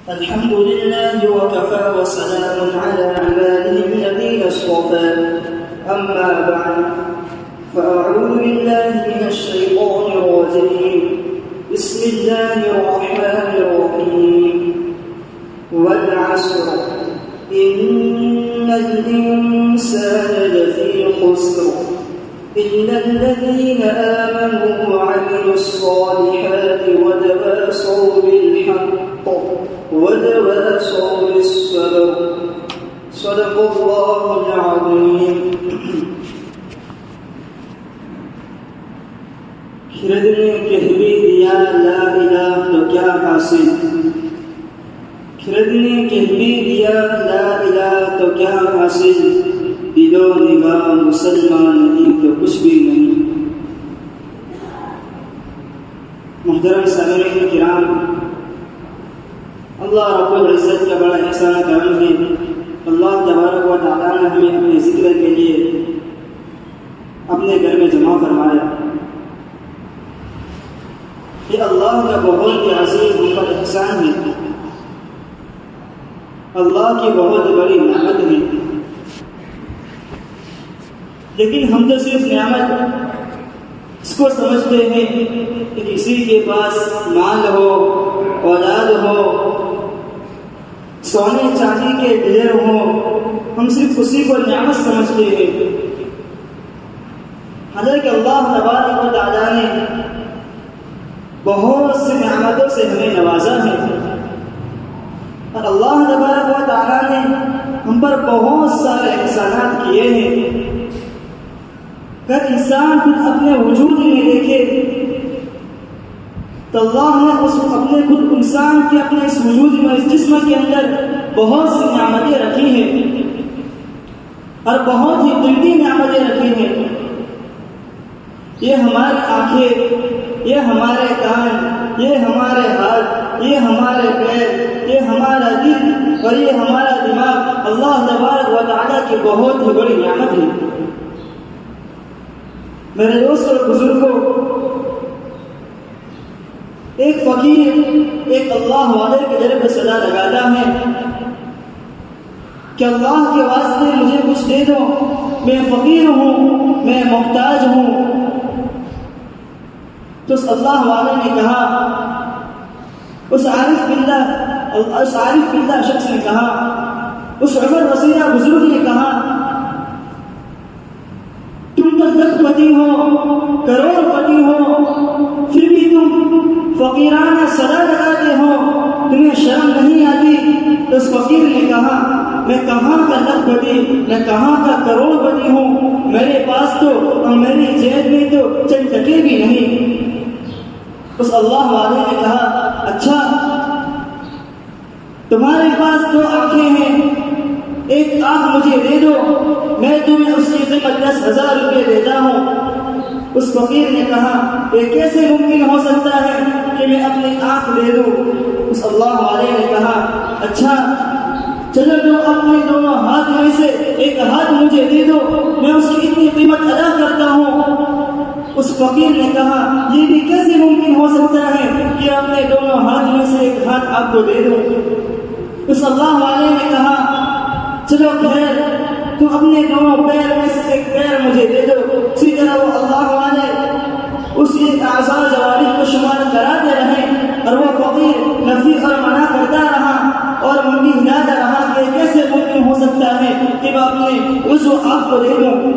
الحمد لله وكفى وسلام على عباده الذين اصطفى أما بعد فأعوذ بالله من الشيطان الرجيم بسم الله الرحمن الرحيم والعصر إن الإنسان لفي خسر إلا الذين آمنوا وعملوا الصالحات وتواصوا بالحق وتواصوا بالصبر صدق الله العظيم. خرد نے کہہ بھی دیا لا الہ تو کیا حاصل، خرد نے کہہ بھی دیا لا الہ تو کیا حاصل، دل و نگاہ مسلمان نہیں تو کچھ بھی نہیں. محترم سامعین کرام، اللہ رب العزت کا بڑا احسان کرم ہے. اللہ تبارک و تعالیٰ نے ہمیں اپنے ذکر کے لیے اپنے گھر میں جمع فرمایا. یہ اللہ کا بہت ہی عظیم ہم پر احسان ہے، اللہ کی بہت بڑی نعمت ہے. لیکن ہم تو صرف نعمت اس کو سمجھتے ہیں کہ کسی کے پاس مال ہو، اولاد ہو، سونے چاندی کے ڈھیر ہو، ہم صرف اسی کو نعمت سمجھتے ہیں. حالانکہ اللہ تبارک و تعالیٰ نے بہت سی نعمتوں سے ہمیں نوازا ہے، اور اللہ تبارک و تعالیٰ نے ہم پر بہت سارے احسانات کیے ہیں. اگر انسان خود اپنے وجود میں دیکھے تو اللہ نے اپنے خود انسان کے اپنے اس وجود میں، اس جسم کے اندر بہت سی نعمتیں رکھی ہیں اور بہت ہی قیمتی نعمتیں رکھی ہیں. یہ ہماری آنکھیں، یہ ہمارے کان، یہ ہمارے ہاتھ، یہ ہمارے پیر، یہ ہمارا دل اور یہ ہمارا دماغ اللہ تبارک و تعالیٰ کی بہت ہی بڑی نعمت ہے. میرے دوست اور بزرگوں، ایک فقیر ایک اللہ والے کے در پہ صدا لگاتا ہے کہ اللہ کے واسطے مجھے کچھ دے دو، میں فقیر ہوں، میں محتاج ہوں. تو اس اللہ والے نے کہا، اس عارف باللہ شخص نے کہا، اس عمر رسیدہ بزرگ نے کہا، تم تو لکھ پتی ہو، کروڑ پتی ہو، پھر بھی تم فقیرانہ صدا لگاتے ہو، تمہیں شرم نہیں آتی؟ تو اس فقیر نے کہا، میں کہاں کا لکھ پتی، میں کہاں کا کروڑ پتی ہوں، میرے پاس تو اور میری جیب میں تو چند ٹکے بھی نہیں. اس اللہ والے نے کہا، اچھا تمہارے پاس 2 آنکھیں ہیں، ایک آنکھ مجھے دے دو، میں تمہیں اس کی قیمت 10,000 روپے دیتا ہوں. اس فقیر نے کہا، یہ کیسے ممکن ہو سکتا ہے کہ میں اپنی آنکھ دے دوں؟ اس اللہ والے نے کہا، اچھا چلو تو اپنے دونوں ہاتھ میں سے ایک ہاتھ مجھے دے دو، میں اس کی اتنی قیمت ادا کرتا ہوں. اس فقیر نے کہا، یہ بھی کیسے ممکن ہو سکتا ہے کہ اپنے دونوں ہاتھ میں سے ایک ہاتھ آپ کو دے دو؟ اس اللہ والے نے کہا، چلو خیر، تم اپنے دونوں پیر میں سے ایک پیر مجھے دے دو. اسی طرح وہ اللہ والے اس کے اعضاء جوارح کو شمار کراتے رہے، اور وہ فقیر نفی اور منع کرتا رہا اور منڈی ہلاتا رہا کہ کیسے ممکن ہو سکتا ہے کہ میں اپنے عضو آپ کو دے دوں.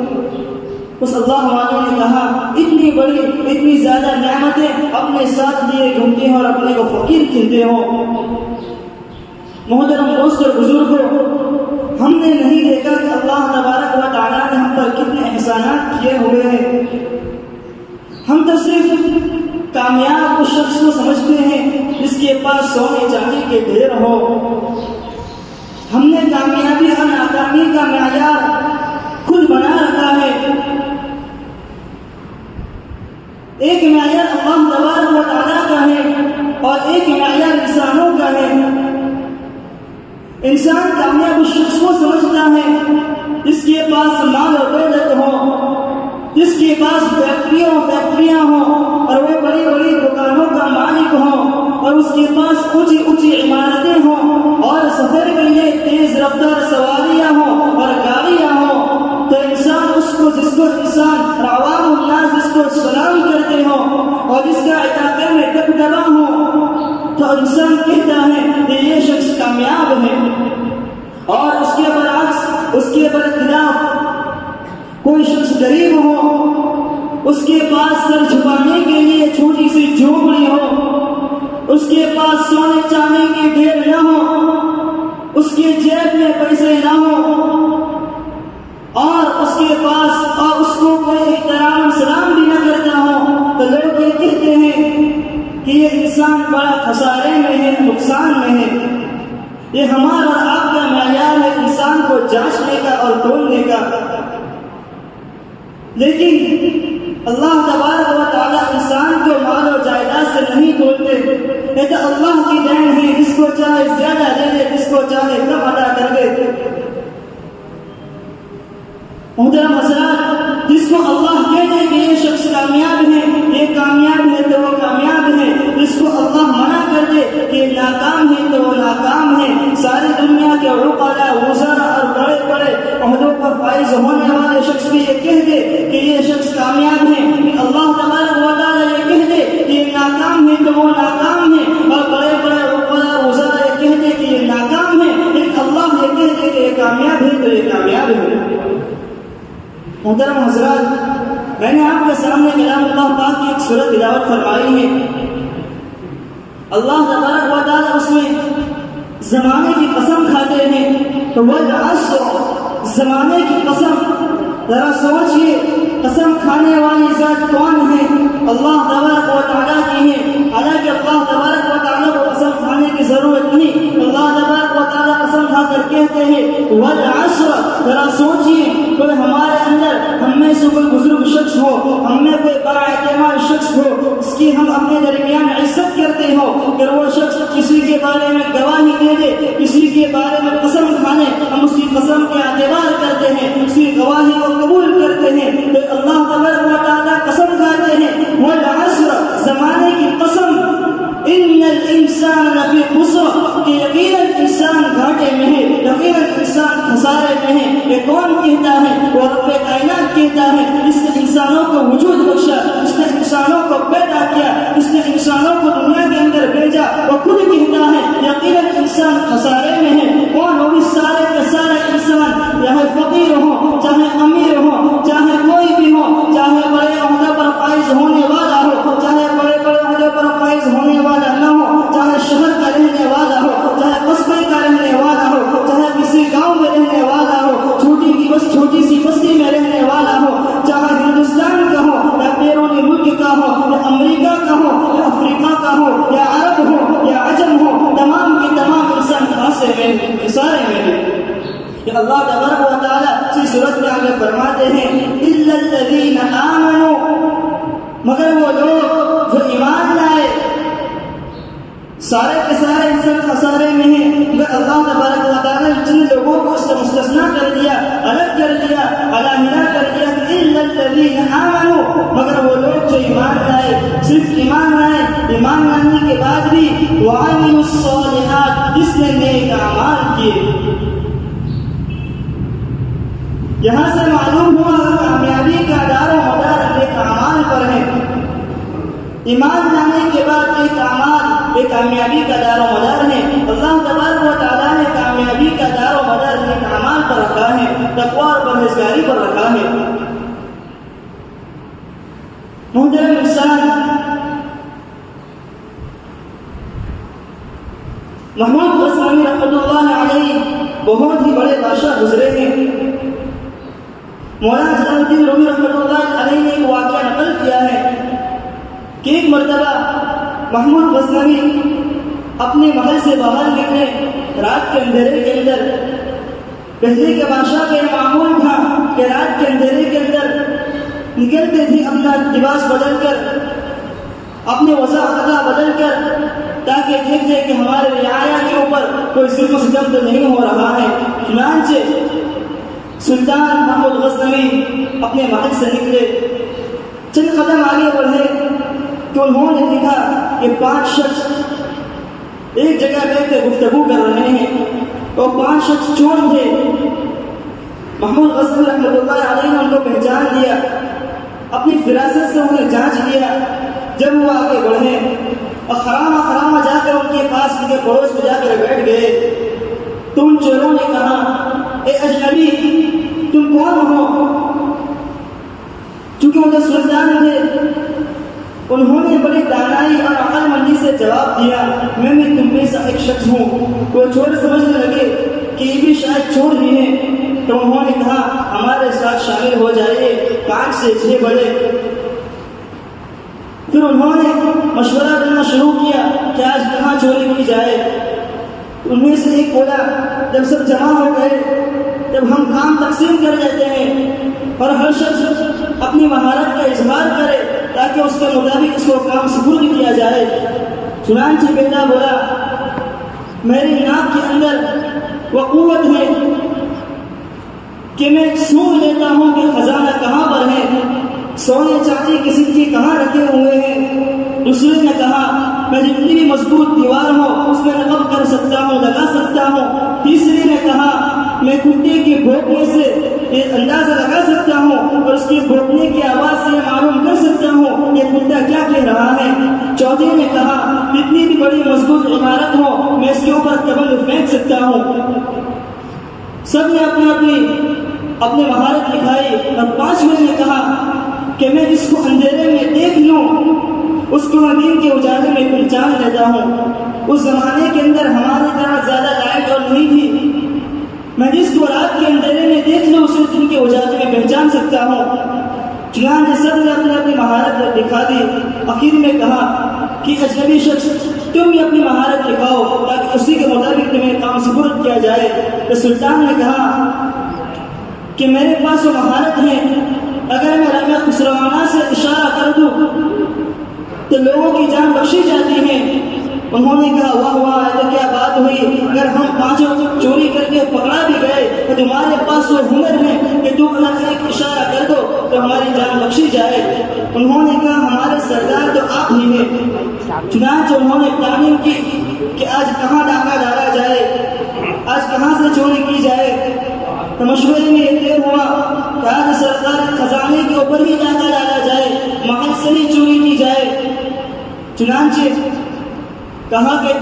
اس اللہ والے نے کہا، اتنی بڑی اتنی زیادہ نعمتیں اپنے ساتھ لیے گھومتے ہیں اور اپنے کو فقیر کہتے ہو. محترم دوست اور بزرگوں، ہم نے نہیں دیکھا کہ اللہ تبارک و تعالیٰ نے ہم پر کتنے احسانات کیے ہوئے ہیں. ہم تو صرف کامیاب اس شخص کو سمجھتے ہیں جس کے پاس سونے چاندی کے ڈھیر ہو. ہم نے کامیابی اور ناکامی کا معیار خود بنا رکھا ہے. ایک معیار اللہ تبارک و تعالیٰ کا ہے اور ایک معیار انسانوں کا ہے. انسان کامیاب اس شخص کو سمجھتا ہے جس کے پاس مال و دولت ہو، جس کے پاس فیکٹریاں ہوں اور وہ بڑی بڑی دکانوں کا مالک ہو، اور اس کے پاس اونچی اونچی عمارتیں ہوں اور سفر کے لیے تیز رفتار سواریاں ہوں اور گاڑیاں ہوں، تو انسان جس کو انسان عوام الناس جس کو سلام کرتے ہوں اور جس کا علاقے میں دبدبا ہو، تو انسان کہتا ہے کہ یہ شخص کامیاب ہے۔ اور اس کے برعکس، اس کے برخلاف کوئی شخص غریب ہو، اس کے پاس سر چھپانے کے لیے چھوٹی سی جھونپڑی ہو، اس کے پاس سونے چاندی کی ڈھیر نہ ہو، اس کے جیب میں پیسے نہ ہو، اور اس کے پاس اور اس کو کوئی احترام سلام بھی نہ کرتا ہو، تو لوگ یہ کہتے ہیں کہ یہ انسان بڑا خسارے میں ہے، نقصان میں ہے۔ یہ ہمارا اور آپ کا معیار ہے انسان کو جانچنے کا اور تولنے کا، لیکن اللہ تبارک و تعالیٰ انسان کو مال و جائیداد سے نہیں تولتے۔ یہ تو اللہ کی دین ہے، جس کو چاہے زیادہ دے دے، جس کو چاہے کم ادا کر دے۔ محترم حضرات، جس کو اللہ کہہ دے کہ یہ شخص کامیاب ہے، یہ کامیاب ہے تو وہ کامیاب ہے، جس کو اللہ منع کر دے کہ یہ ناکام ہے تو وہ ناکام ہے۔ ساری دنیا کے عقلاء، وزراء اور بڑے بڑے عہدوں پر فائز ہونے والے شخص بھی یہ کہہ دے کہ یہ شخص کامیاب ہے، اللہ تبارک و تعالیٰ یہ کہہ دے کہ یہ ناکام ہے تو وہ ناکام ہے، اور بڑے بڑے عقلاء وزراء یہ کہہ دے کہ یہ ناکام ہے، لیکن اللہ یہ کہہ دے کہ یہ کامیاب ہے تو یہ کامیاب ہے۔ محترم حضرات، میں نے آپ کے سامنے کلام اللہ پاک کی ایک سورت تلاوت فرمائی ہے۔ اللہ تبارک و تعالیٰ اس میں زمانے کی قسم کھاتے ہیں، تو والعصر، زمانے کی قسم، ذرا سوچئے قسم کھانے والی ذات کون ہے؟ اللہ تبارک و تعالیٰ کی ہے۔ حالانکہ اللہ تبارک و تعالیٰ کو قسم کھانے کی ضرورت نہیں، اللہ تبارک و تعالیٰ قسم کھا کر کہتے ہیں والعصر۔ ذرا سوچئے کوئی ہمارے اندر، ہم میں سے کوئی بزرگ شخص ہو، ہم میں کوئی بڑا اعتماد شخص ہو، اس کی ہم اپنے درمیان عزت کرتے ہو، اگر وہ شخص کسی کے بارے میں گواہی دے دے، کسی کے بارے میں قسم کھانے، ہم اس کی قسم کے اعتبار کرتے ہیں، اس کی گواہی کو قبول کرتے ہیں، تو اللہ تبارک و تعالیٰ قسم کھاتے ہیں والعصر، زمانے کی قسم، ان الانسان لفی خسر، کہ یقیناً انسان گھاٹے میں ہے، یقیناً انسان خسارے میں ہے۔ یہ کون کہتا ہے؟ وہ رب کائنات کہتا ہے، جس نے انسانوں کو وجود بخشا، جس نے انسانوں کو پیدا کیا، جس نے انسانوں کو دنیا کے اندر بھیجا، وہ خود کہتا ہے یقیناً انسان خسارے میں ہے۔ کون؟ وہ بھی سارے کے سارے انسان، چاہے فقیر ہو، چاہے امیر ہو، چاہے کوئی بھی ہو، چاہے بڑے عہدے پر فائز ہونے والا ہو، چاہے بڑے بڑے عہدے پر فائز ہونے والا نہ ہو، چاہے شہر کا رہنے والا ہو، چاہے قصبے کا رہنے والا ہو، چاہے کسی گاؤں میں رہنے والا ہو، چھوٹی سی بستی میں رہنے والا ہو، چاہے ہندوستان کا ہو یا بیرون ملک کا ہو یا امریکہ کا ہو یا افریقہ کا ہو یا عرب ہو یا عجم ہو، تمام کے تمام انسان خسارے میں ہیں۔ کہ اللہ تبارک و تعالیٰ اس صورت میں آگے فرماتے ہیں الا الذین آمنوا، مگر وہ لوگ جو ایمان لائے، سارے کے سارے انسان خسارے میں ہیں، مگر اللہ تبارک و تعالیٰ نے جن لوگوں کو اس سے مستثنا کر دیا، الگ کر دیا، علیحدہ کر دیا کہ الا الذین آمنوا، مگر وہ لوگ جو ایمان لائے، صرف ایمان لائے، ایمان لانے کے بعد بھی وعملوا الصالحات، جس نے نیک اعمال کیے۔ یہاں سے معلوم ہوا کامیابی کا دار و مدار نیک اعمال پر ہے۔ ایمان لانے کے بعد ایک اعمال، ایک کامیابی کا دار و مدار ہے۔ اللہ تبارک و تعالیٰ نے کامیابی کا دار و مدار نیک اعمال پر رکھا ہے، تقویٰ اور پرہیزگاری پر رکھا ہے۔ محترم انسان، محمود غزنوی رحمۃ اللہ علیہ بہت ہی بڑے بادشاہ گزرے ہیں۔ مولانا جلال الدین رومی رحمۃ اللہ علیہ نے ایک واقعہ نقل کیا ہے کہ ایک مرتبہ محمود غزنوی اپنے محل سے باہر نکلے رات کے اندھیرے کے اندر۔ پہلے کے بادشاہ کا یہ معمول تھا کہ رات کے اندھیرے کے اندر نکلتے تھے اپنا لباس بدل کر، اپنے وضاحت بدل کر، تاکہ دیکھ جائے کہ ہمارے رعایا کے اوپر کوئی ظلم و ستم تو نہیں ہو رہا ہے۔ چنانچہ سلطان محمود غزنوی اپنے محل سے نکلے، چند قدم آگے بڑھے تو انہوں نے دیکھا کہ 5 شخص ایک جگہ بیٹھ کے گفتگو کر رہے ہیں اور 5 شخص چور تھے. محمود غزنوی رحمۃ اللہ علیہ نے ان کو پہچان لیا, اپنی فراست سے انہیں جانچ لیا. جب وہ آگے بڑھے اور خرامہ جا کر ان کے پاس کے پڑوس میں جا کر بیٹھ گئے تو ان چوروں نے کہا, اے اجنبی تم کون ہو؟ چونکہ وہ سلطان تھے, انہوں نے بڑی دانائی اور عقل مندی سے جواب دیا, میں بھی تم میں سے ایک شخص ہوں. وہ چور سمجھنے لگے کہ یہ بھی شاید چور ہی ہیں, تو انہوں نے کہا ہمارے ساتھ شامل ہو جائیے. 5 سے 6 بڑے. پھر انہوں نے مشورہ کرنا شروع کیا کہ آج کہاں چوری کی جائے. ان میں سے ایک بولا, جب سب جمع ہو گئے جب ہم کام تقسیم کر لیتے ہیں اور ہر شخص اپنی مہارت کا اظہار کرے تاکہ اس کے مطابق اس کو کام سپرد کیا جائے. چنانچہ بیٹا بولا, میری ناک کے اندر وہ قوت ہے کہ میں سونگ لیتا ہوں کہ خزانہ کہاں پر ہے, سونے چاندی کی سکے کہاں رکھے ہوئے ہیں. دوسرے نے کہا, میں جتنی بھی مضبوط دیوار ہو اس میں نقب کر سکتا ہوں, لگا سکتا ہوں. تیسری نے کہا, میں کتے کے بھونکنے سے یہ اندازہ لگا سکتا ہوں اور اس کے بھونکنے کی آواز سے معلوم کر سکتا ہوں یہ کتا کیا کہہ رہا ہے. چوتھے نے کہا, جتنی بھی بڑی مضبوط عمارت ہو میں اس کے اوپر کبل پھینک سکتا ہوں. سب نے اپنی مہارت دکھائی. اور 5ویں نے کہا کہ میں اس کو اندھیرے میں دیکھ لوں, اس کو دن کے اجالے میں پہچان لیتا ہوں. اس زمانے کے اندر ہماری طرح زیادہ لائٹ اور نہیں تھی, میں جس کو رات کے اندھیرے میں دیکھ لوں اسے دن کے اجالے میں پہچان سکتا ہوں. چنانچہ سب نے اپنی مہارت دکھا دی. آخر میں کہا کہ اجنبی شخص تم بھی اپنی مہارت دکھاؤ تاکہ اسی کے مطابق تمہیں کام سپرد کیا جائے. تو سلطان نے کہا کہ میرے پاس وہ مہارت ہے, اگر میں رنگ خسروانہ سے اشارہ کر دوں تو لوگوں کی جان بخشی جاتی ہے. انہوں نے کہا, واہ واہ, یہ کیا بات ہوئی, اگر ہم 5 چوری کر کے پکڑا بھی گئے تو تمہارے پاس وہ ہنر ہے کہ تم اگر ایک اشارہ کر دو تو ہماری جان بخشی جائے. انہوں نے کہا, ہمارے سردار تو آپ ہی ہیں. چنانچہ انہوں نے پلاننگ کی کہ آج کہاں ڈاکہ ڈالا جائے, آج کہاں سے چوری کی جائے. تو مشورے میں یہ طے ہوا کہ آج سرکاری خزانے کے اوپر ہی ڈاکہ ڈالا جائے, محل سے ہی چوری کی جائے. چنانچہ کہا کہ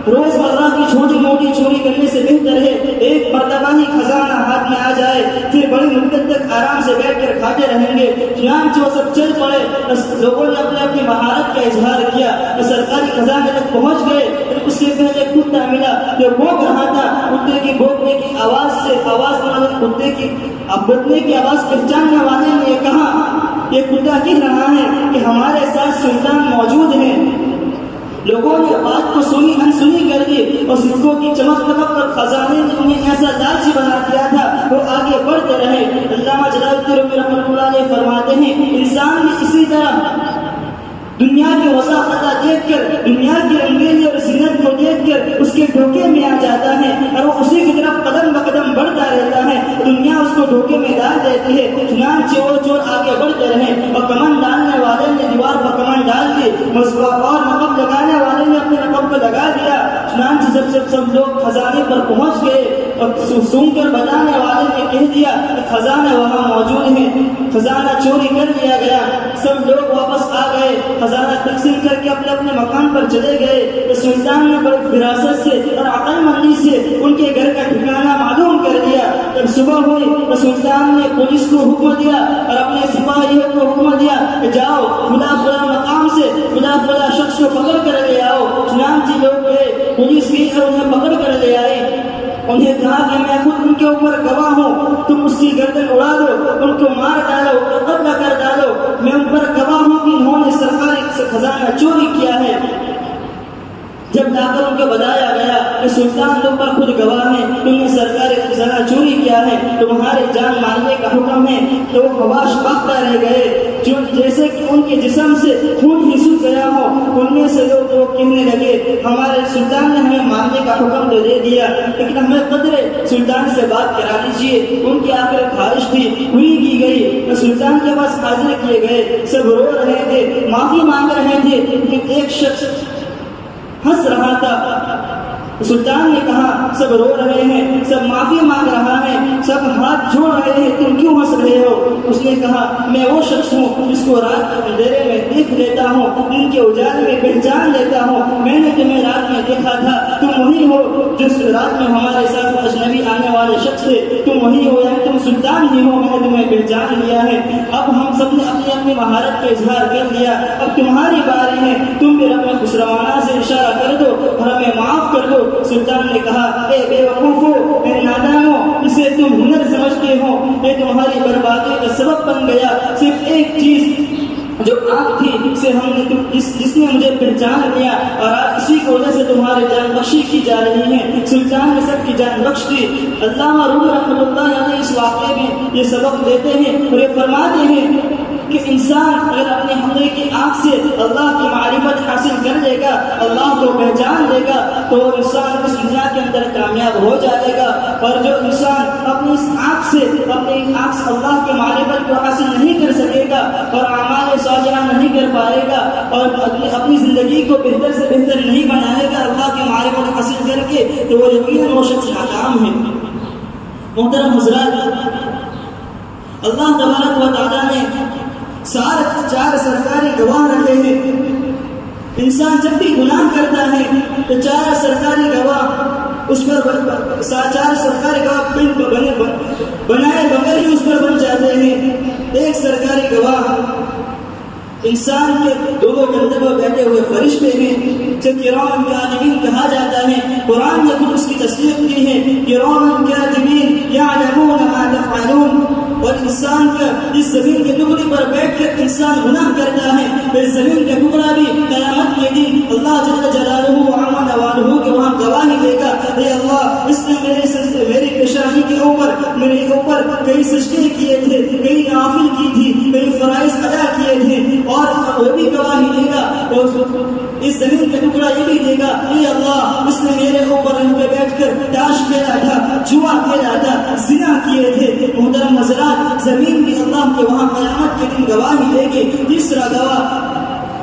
روز مرہ کی چھوٹی موٹی چوری کرنے سے بہتر ہے ایک مرتبہ ہی خزانہ ہاتھ میں آ جائے, پھر بڑی مدت تک آرام سے بیٹھ کر کھاتے رہیں گے. چنانچہ وہ سب چل پڑے, لوگوں نے اپنی مہارت کا اظہار کیا. سرکاری خزانے تک پہنچ گئے. اس سے پہلے کتا ملا جو بھونک رہا تھا. کتے کی بھونکنے کی آواز سے کتے کی بھونکنے کی آواز پہچاننے والے نے یہ کہا, یہ کتا کہہ رہا ہے کہ ہمارے ساتھ سلطان موجود ہیں. لوگوں نے بات کو سنی انسنی کر دی اور سکوں کی چمک دمک پر خزانے نے انہیں ایسا لالچی بنا دیا تھا وہ آگے بڑھتے رہے. علامہ جلال الدین رومی رحمۃ اللہ علیہ فرماتے ہیں, انسان بھی اسی طرح دنیا کی وضاحت دیکھ کر, دنیا کی رنگیلی اور زینت کو دیکھ کر اس کے دھوکے میں آ جاتا ہے اور وہ اسی کی طرف قدم بقدم بڑھتا رہتا ہے. دنیا اس کو دھوکے میں ڈال دیتی ہے. چنانچہ وہ چور آگے بڑھتے رہے اور کمن ڈالنے والے نے دیوار پر کمن ڈال دی اور نقب لگانے والے نے اپنے نقب کو لگا دیا. چنانچہ جب سب لوگ خزانے پر پہنچ گئے اور سون کر بتانے والے نے کہہ دیا کہ خزانہ وہاں موجود ہے, خزانہ چوری کر لیا گیا. سب لوگ واپس آ گئے, خزانہ تقسیم کر کے اپنے اپنے مکان پر چلے گئے. سلطان نے بڑی فراست سے اور عقل مندی سے ان کے گھر کا ٹھکانہ معلوم کر دیا. جب صبح ہوئی تو سلطان نے پولیس کو حکم دیا اور اپنے سپاہیوں کو حکم دیا کہ جاؤ فلاں فلاں مقام سے فلاں فلاں شخص کو پکڑ کر لے آؤ. چنانچہ لوگ گئے, پولیس گئی اور انہیں پکڑ کر لے آئی. انہیں کہا کہ میں خود ان کے اوپر گواہ ہوں, تم اس کی گردن اڑا دو, ان کو مار ڈالو, قتل کر ڈالو. میں ان پر گواہ ہوں کہ انہوں نے سرکاری خزانہ چوری کیا ہے. جب جا کر ان کو بتایا گیا کہ سلطان تم پر خود گواہ ہیں, تم نے سرکاری خزانہ چوری کیا ہے, تمہارے جان مارنے کا حکم ہے, تو وہ خواہش باختہ رہ گئے جیسے کہ ان کے جسم سے خون ہی سوکھ گیا ہو. ان میں سے لوگ کہنے لگے, ہمارے سلطان نے ہمیں مارنے کا حکم تو دے دیا لیکن ہمیں قدرے سلطان سے بات کرا دیجیے. ان کی آخر خواہش تھی, پوری کی گئی. سلطان کے پاس حاضر کیے گئے, سب رو رہے تھے, معافی مانگ رہے تھے, لیکن ایک شخص ہنس رہا تھا. سلطان نے کہا سب رو رہے ہیں, سب معافی مانگ رہا ہے, سب ہاتھ جوڑ رہے ہیں, تم کیوں ہنس رہے ہو؟ اس نے کہا میں وہ شخص ہوں جس کو رات کے اندھیرے میں دیکھ لیتا ہوں, ان کے اجالے میں پہچان لیتا ہوں. میں نے تمہیں رات میں دیکھا تھا, تم وہی ہو جس رات میں ہمارے ساتھ اجنبی آنے والے شخص تھے, تم وہی ہو, یعنی تم سلطان ہی ہو. میں نے تمہیں پہچان لیا ہے. اب ہم سب نے اپنی اپنی مہارت کا اظہار کر لیا, اب تمہاری باری ہے, تم بھی اپنے خسروانہ سے اشارہ کر دو اور ہمیں معاف کر دو. سلطان نے کہا اے بے وقوفو, اے نادانو, اسے تم ہنر سمجھتے ہو, یہ تمہاری بربادی کا سبب بن گیا. صرف ایک چیز جو آپ تھی اسے ہم نے جس نے مجھے پہچان لیا, اور آج اسی کی وجہ سے تمہاری جان بخشی کی جا رہی ہے. سلطان نے سب کی جان بخش دی. علامہ رومی رحمۃ اللہ علیہ اس واقعے میں یہ سبق دیتے ہیں اور یہ فرماتے ہیں کہ انسان اگر اپنے حملے کی آنکھ سے اللہ کی معرفت حاصل کر لے گا, اللہ کو پہچان لے گا, تو انسان اس دنیا کے اندر کامیاب ہو جائے گا. اور جو انسان اپنی اس آنکھ سے اللہ کی معرفت کو حاصل نہیں کر سکے گا اور اعمال صالحہ نہیں کر پائے گا اور اپنی زندگی کو بہتر سے بہتر نہیں بنائے گا اللہ کی معرفت حاصل کر کے, تو وہ یقیناً وہ شخص ناکام ہے. محترم حضرات, اللہ تبارک و تعالیٰ نے چار سرکاری گواہ رکھے ہیں. انسان جب بھی گناہ کرتا ہے تو چار سرکاری گواہ اس پر چار سرکاری گواہ بنائے بغیر ہی اس پر بن جاتے ہیں. ایک سرکاری گواہ انسان کے دونوں کندھے پر بیٹھے ہوئے فرشتے ہیں جو کرام کاتبین کہا جاتا ہے. قرآن نے خود اس کی تصدیق کی ہے, کرام کاتبین یعلمون ما تفعلون. اور انسان کا اس زمین کے ٹکڑے پر بیٹھ کر انسان گناہ کرتا ہے, پھر زمین کا ٹکڑا بھی قیامت کے دن اللہ جل جلالہ وعلا والہ کے وہاں گواہی دے گا, اے اللہ اس نے میری پیشانی کے میرے اوپر کئی سجدے کیے تھے, کئی نوافل کی تھی, کئی فرائض ادا کیے تھے, اور وہ بھی گواہی دے گا. اور اس زمین کا ٹکڑا یہ بھی دے گا, اے اللہ اس نے میرے اوپر ان پہ بیٹھ کر تاش کھیلا تھا, جوا کھیلا تھا, زنا کیے تھے. محترم حضرات, زمین بھی اللہ کے وہاں قیامت کے دن گواہی دے گی. تیسرا گواہ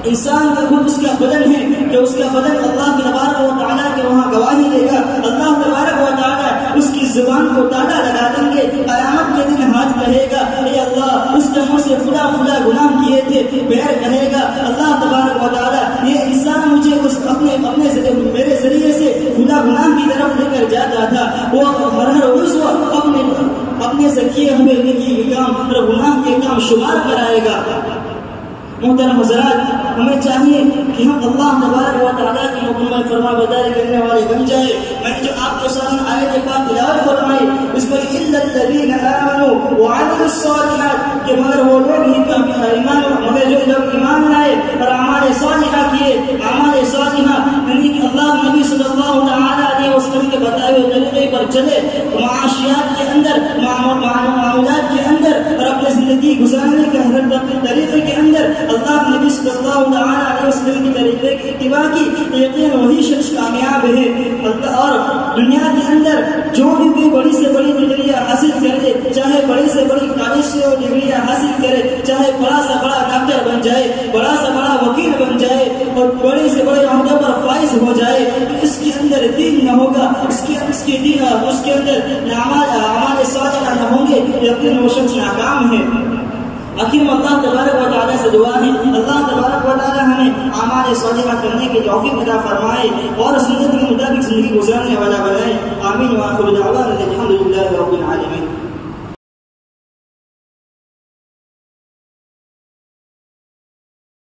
انسان کا خود اس کا بدن ہے کہ اس کا بدن اللہ تبارک و تعالیٰ کے وہاں گواہی دے گا. اللہ تبارک و تعالیٰ اس کی زبان کو تالا لگا دیں گے. قیامت کے دن ہاتھ کہے گا, اے اللہ اس نے مجھ سے فلا فلا گناہ کیے تھے. پیر کہے گا, اللہ تبارک و تعالیٰ یہ انسان مجھے میرے ذریعے سے فلا گناہ کی طرف لے کر جاتا تھا, وہ ہر روز اپنے سے کیے ہوئے نیکی کے کام اور گناہ کے کام شمار کرائے گا. محترم حضرات, ہمیں چاہیے کہ ہم اللہ تبارک و تعالیٰ کی مکمل فرما برداری کرنے والے بن جائے. میں نے جو آپ کے سامنے آیت پاک تلاوت فرمائی اس پر الا الذین آمنوا وعملوا الصالحات, کہ مگر وہ لوگ مگر جو لوگ ایمان لائے اور اعمال صالحہ کیے. اعمال صالحہ یعنی کہ اللہ نبی صلی اللہ علیہ وسلم کے بتائے ہوئے طریقے پر چلے, معاشیات کے اندر, معاملات کے اندر اور اپنی زندگی گزارنے کے اپنے طریقے کے اندر اللہ نبی صلی اللہ علیہ وسلم کی طریقے کی اتباع کی, یقین وہی شخص کامیاب ہے. اور دنیا کے اندر جو بھی بڑی سے بڑی ڈگریاں حاصل کرے, چاہے بڑی سے بڑی کالج سے وہ ڈگریاں حاصل کرے, چاہے بڑا سے بڑا ڈاکٹر بن جائے, بڑا سے بڑا وکیل بن جائے اور بڑے سے بڑے عہدے پر فائز ہو جائے, اس کے اندر دین نہ ہوگا, اس کے اندر اعمال صالحہ نہ ہوں گے, یقین وہ شخص ناکام ہے. آخر میں اللہ تبارک و تعالیٰ سے دعا ہے, اللہ تبارک و تعالیٰ ہمیں اعمال صالحہ کرنے کی توفیق عطا فرمائے اور سنت کے مطابق زندگی گزارنے والا